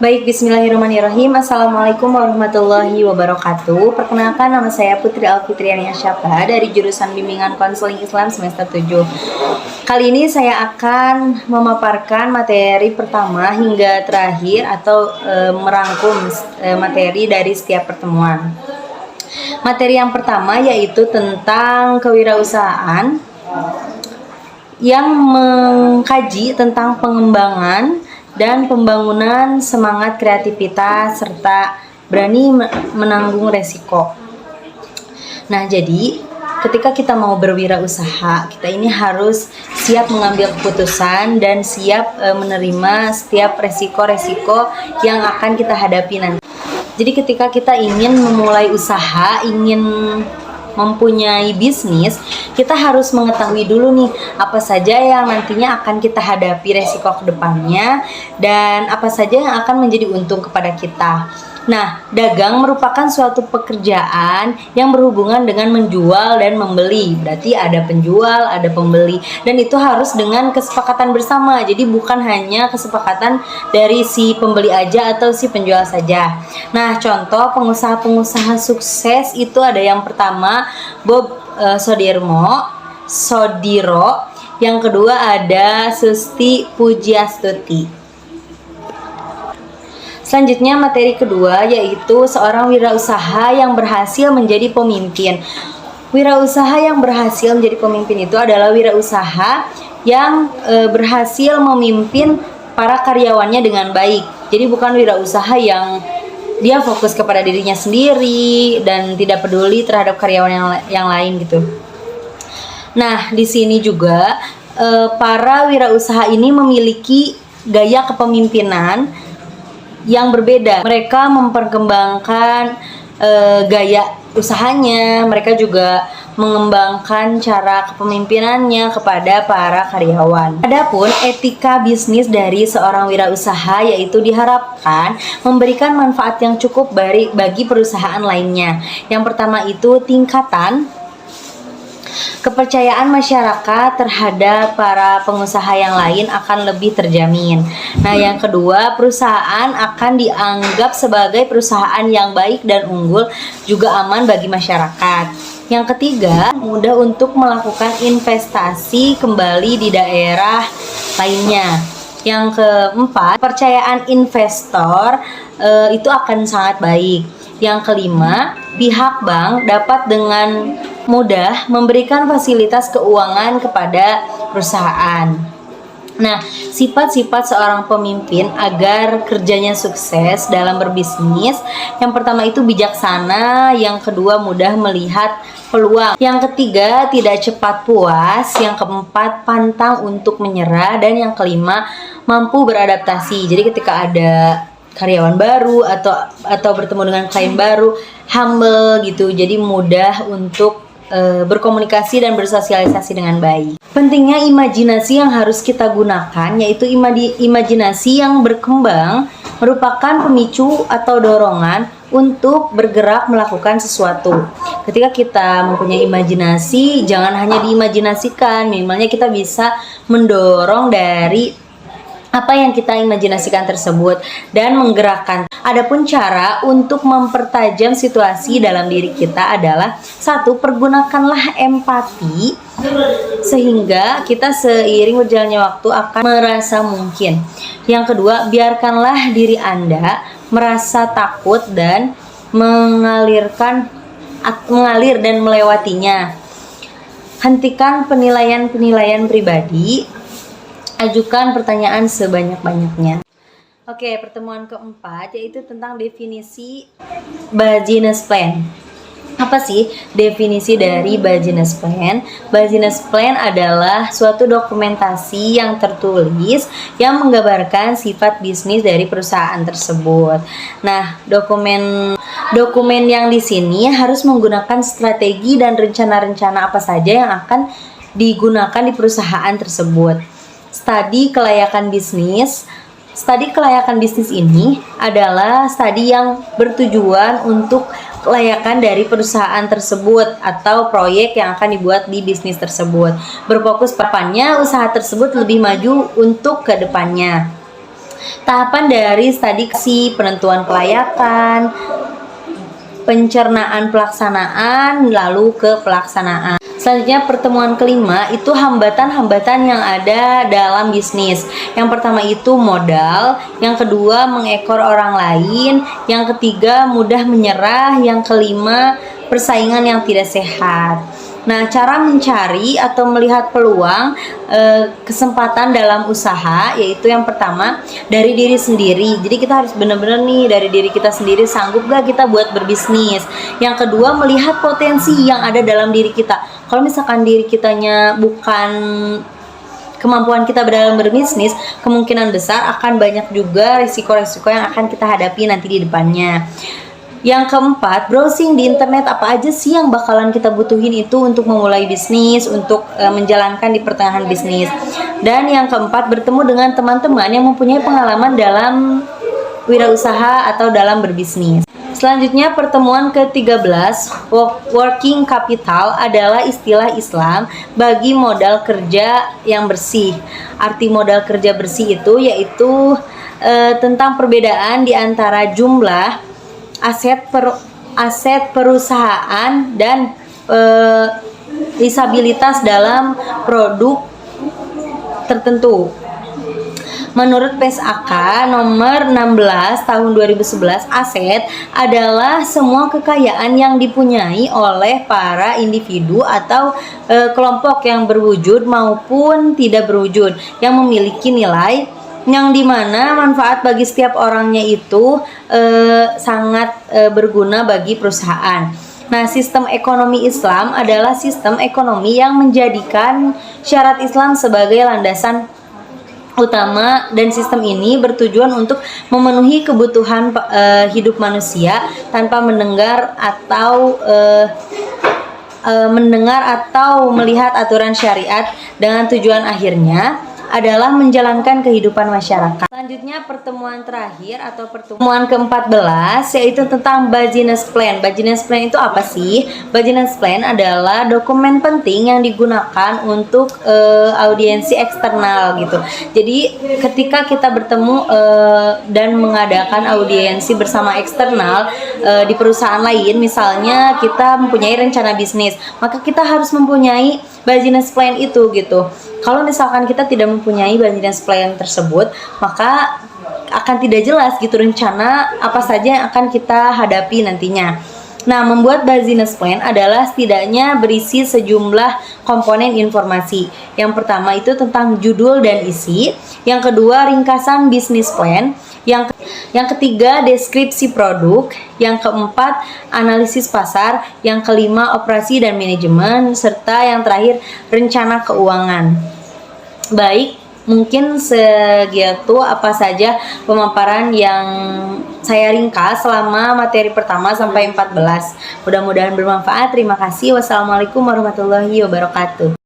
Baik, bismillahirrahmanirrahim. Assalamualaikum warahmatullahi wabarakatuh. Perkenalkan, nama saya Putri Alfitriani Asyapa dari jurusan Bimbingan Konseling Islam semester 7. Kali ini saya akan memaparkan materi pertama hingga terakhir atau merangkum materi dari setiap pertemuan. Materi yang pertama yaitu tentang kewirausahaan yang mengkaji tentang pengembangan dan pembangunan semangat kreativitas serta berani menanggung resiko. Nah, jadi ketika kita mau berwirausaha, kita ini harus siap mengambil keputusan dan siap menerima setiap resiko-resiko yang akan kita hadapi nanti. Jadi ketika kita ingin memulai usaha, ingin mempunyai bisnis, kita harus mengetahui dulu nih apa saja yang nantinya akan kita hadapi resiko ke depannya dan apa saja yang akan menjadi untung kepada kita. Nah, dagang merupakan suatu pekerjaan yang berhubungan dengan menjual dan membeli. Berarti ada penjual, ada pembeli, dan itu harus dengan kesepakatan bersama. Jadi bukan hanya kesepakatan dari si pembeli aja atau si penjual saja. Nah, contoh pengusaha-pengusaha sukses itu ada yang pertama Bob Sodiro, yang kedua ada Susti Pujiastuti. Selanjutnya materi kedua yaitu seorang wirausaha yang berhasil menjadi pemimpin. Wirausaha yang berhasil menjadi pemimpin itu adalah wirausaha yang berhasil memimpin para karyawannya dengan baik. Jadi bukan wirausaha yang dia fokus kepada dirinya sendiri dan tidak peduli terhadap karyawan yang lain gitu. Nah, di sini juga para wirausaha ini memiliki gaya kepemimpinan yang berbeda. Mereka memperkembangkan gaya usahanya, mereka juga mengembangkan cara kepemimpinannya kepada para karyawan. Adapun etika bisnis dari seorang wirausaha yaitu diharapkan memberikan manfaat yang cukup bagi perusahaan lainnya. Yang pertama itu tingkatan kepercayaan masyarakat terhadap para pengusaha yang lain akan lebih terjamin. Nah, yang kedua, perusahaan akan dianggap sebagai perusahaan yang baik dan unggul, juga aman bagi masyarakat. Yang ketiga, mudah untuk melakukan investasi kembali di daerah lainnya. Yang keempat, kepercayaan investor itu akan sangat baik. Yang kelima, pihak bank dapat dengan mudah memberikan fasilitas keuangan kepada perusahaan. Nah, sifat-sifat seorang pemimpin agar kerjanya sukses dalam berbisnis, yang pertama itu bijaksana, yang kedua mudah melihat peluang, yang ketiga tidak cepat puas, yang keempat pantang untuk menyerah, dan yang kelima mampu beradaptasi. Jadi ketika ada karyawan baru atau bertemu dengan klien baru, humble gitu, jadi mudah untuk berkomunikasi dan bersosialisasi dengan baik. Pentingnya imajinasi yang harus kita gunakan yaitu imajinasi yang berkembang merupakan pemicu atau dorongan untuk bergerak melakukan sesuatu. Ketika kita mempunyai imajinasi, jangan hanya diimajinasikan, minimalnya kita bisa mendorong dari apa yang kita imajinasikan tersebut dan menggerakkan. Adapun cara untuk mempertajam situasi dalam diri kita adalah satu, pergunakanlah empati sehingga kita seiring berjalannya waktu akan merasa mungkin. Yang kedua, biarkanlah diri Anda merasa takut dan mengalir dan melewatinya. Hentikan penilaian pribadi. Ajukan pertanyaan sebanyak-banyaknya. Oke, pertemuan keempat yaitu tentang definisi business plan. Apa sih definisi dari business plan? Business plan adalah suatu dokumentasi yang tertulis yang menggambarkan sifat bisnis dari perusahaan tersebut. Nah, dokumen yang di sini harus menggunakan strategi dan rencana-rencana apa saja yang akan digunakan di perusahaan tersebut. Studi kelayakan bisnis ini adalah studi yang bertujuan untuk kelayakan dari perusahaan tersebut atau proyek yang akan dibuat di bisnis tersebut. Berfokus papannya usaha tersebut lebih maju untuk ke depannya. Tahapan dari studi penentuan kelayakan, pencernaan pelaksanaan, lalu ke pelaksanaan. Selanjutnya pertemuan kelima itu hambatan-hambatan yang ada dalam bisnis. Yang pertama itu modal, yang kedua mengekor orang lain, yang ketiga mudah menyerah, yang kelima persaingan yang tidak sehat. Nah, cara mencari atau melihat peluang kesempatan dalam usaha yaitu yang pertama dari diri sendiri. Jadi kita harus benar-benar nih dari diri kita sendiri, sanggup gak kita buat berbisnis. Yang kedua melihat potensi yang ada dalam diri kita. Kalau misalkan diri kitanya bukan kemampuan kita dalam berbisnis, kemungkinan besar akan banyak juga risiko-risiko yang akan kita hadapi nanti di depannya. Yang keempat, browsing di internet apa aja sih yang bakalan kita butuhin itu untuk memulai bisnis, untuk menjalankan di pertengahan bisnis. Dan yang keempat, bertemu dengan teman-teman yang mempunyai pengalaman dalam wirausaha atau dalam berbisnis. Selanjutnya pertemuan ke-13, working capital adalah istilah Islam bagi modal kerja yang bersih. Arti modal kerja bersih itu yaitu tentang perbedaan di antara jumlah aset perusahaan dan disabilitas dalam produk tertentu. Menurut PSAK nomor 16 tahun 2011, aset adalah semua kekayaan yang dipunyai oleh para individu atau kelompok yang berwujud maupun tidak berwujud yang memiliki nilai yang dimana manfaat bagi setiap orangnya itu sangat berguna bagi perusahaan. Nah, sistem ekonomi Islam adalah sistem ekonomi yang menjadikan syarat Islam sebagai landasan utama, dan sistem ini bertujuan untuk memenuhi kebutuhan hidup manusia tanpa mendengar atau melihat aturan syariat, dengan tujuan akhirnya adalah menjalankan kehidupan masyarakat. Selanjutnya pertemuan terakhir atau pertemuan ke-14 yaitu tentang business plan. Business plan itu apa sih? Business plan adalah dokumen penting yang digunakan untuk audiensi eksternal gitu. Jadi ketika kita bertemu dan mengadakan audiensi bersama eksternal di perusahaan lain, misalnya kita mempunyai rencana bisnis, maka kita harus mempunyai business plan itu gitu. Kalau misalkan kita tidak mempunyai business plan tersebut, maka akan tidak jelas gitu rencana apa saja yang akan kita hadapi nantinya. Nah, membuat business plan adalah setidaknya berisi sejumlah komponen informasi. Yang pertama itu tentang judul dan isi, yang kedua ringkasan business plan, yang ketiga deskripsi produk, yang keempat analisis pasar, yang kelima operasi dan manajemen, serta yang terakhir rencana keuangan. Baik, mungkin segitu apa saja pemaparan yang saya ringkas selama materi pertama sampai 14. Mudah-mudahan bermanfaat. Terima kasih. Wassalamualaikum warahmatullahi wabarakatuh.